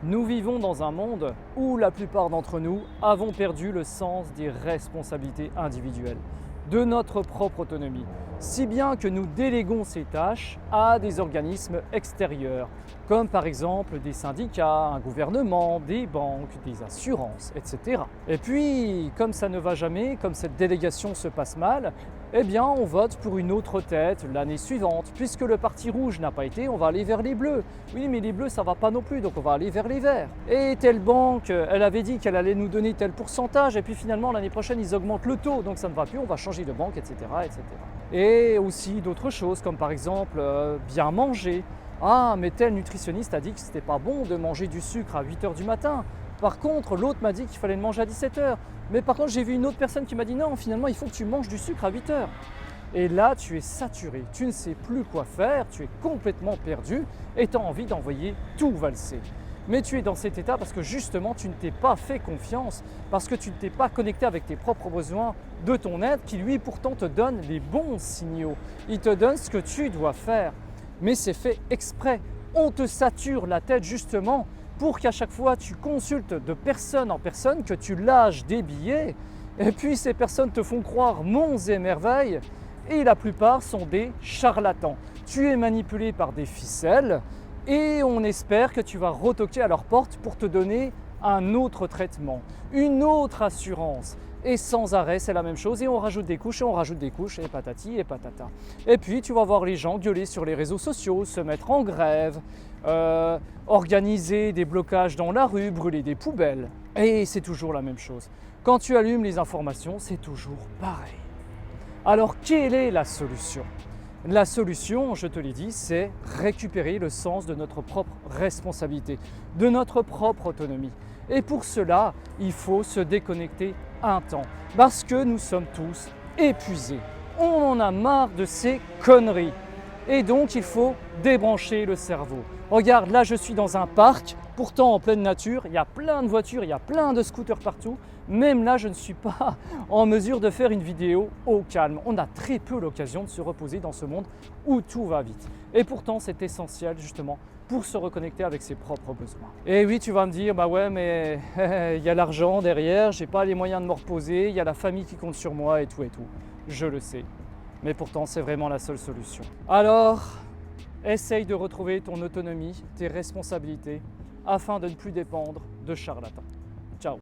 Nous vivons dans un monde où la plupart d'entre nous avons perdu le sens des responsabilités individuelles, de notre propre autonomie, si bien que nous déléguons ces tâches à des organismes extérieurs, comme par exemple des syndicats, un gouvernement, des banques, des assurances, etc. Et puis, comme ça ne va jamais, comme cette délégation se passe mal, eh bien on vote pour une autre tête l'année suivante. Puisque le parti rouge n'a pas été, on va aller vers les bleus. Oui, mais les bleus, ça va pas non plus, donc on va aller vers les verts. Et telle banque, elle avait dit qu'elle allait nous donner tel pourcentage, et puis finalement l'année prochaine, ils augmentent le taux, donc ça ne va plus, on va changer de banque, etc. etc. Et aussi d'autres choses, comme par exemple bien manger. Ah, mais tel nutritionniste a dit que c'était pas bon de manger du sucre à 8 h du matin. Par contre, l'autre m'a dit qu'il fallait le manger à 17 h. Mais par contre, j'ai vu une autre personne qui m'a dit non, finalement, il faut que tu manges du sucre à 8 h. Et là, tu es saturé, tu ne sais plus quoi faire, tu es complètement perdu et tu as envie d'envoyer tout valser. Mais tu es dans cet état parce que justement, tu ne t'es pas fait confiance, parce que tu ne t'es pas connecté avec tes propres besoins de ton être qui, lui, pourtant te donne les bons signaux. Il te donne ce que tu dois faire. Mais c'est fait exprès. On te sature la tête justement pour qu'à chaque fois tu consultes de personne en personne, que tu lâches des billets, et puis ces personnes te font croire monts et merveilles, et la plupart sont des charlatans. Tu es manipulé par des ficelles, et on espère que tu vas retoquer à leur porte pour te donner un autre traitement, une autre assurance. Et sans arrêt, c'est la même chose, et on rajoute des couches, et on rajoute des couches, et patati et patata. Et puis, tu vas voir les gens gueuler sur les réseaux sociaux, se mettre en grève, organiser des blocages dans la rue, brûler des poubelles. Et c'est toujours la même chose. Quand tu allumes les informations, c'est toujours pareil. Alors, quelle est la solution ? La solution, je te l'ai dit, c'est récupérer le sens de notre propre responsabilité, de notre propre autonomie. Et pour cela, il faut se déconnecter un temps, parce que nous sommes tous épuisés. On en a marre de ces conneries. Et donc, il faut débrancher le cerveau. Regarde, là, je suis dans un parc, pourtant en pleine nature, il y a plein de voitures, il y a plein de scooters partout. Même là, je ne suis pas en mesure de faire une vidéo au calme. On a très peu l'occasion de se reposer dans ce monde où tout va vite. Et pourtant, c'est essentiel justement pour se reconnecter avec ses propres besoins. Et oui, tu vas me dire, bah ouais, mais il y a l'argent derrière, j'ai pas les moyens de me reposer, il y a la famille qui compte sur moi et tout et tout. Je le sais. Mais pourtant, c'est vraiment la seule solution. Alors, essaye de retrouver ton autonomie, tes responsabilités, afin de ne plus dépendre de charlatans.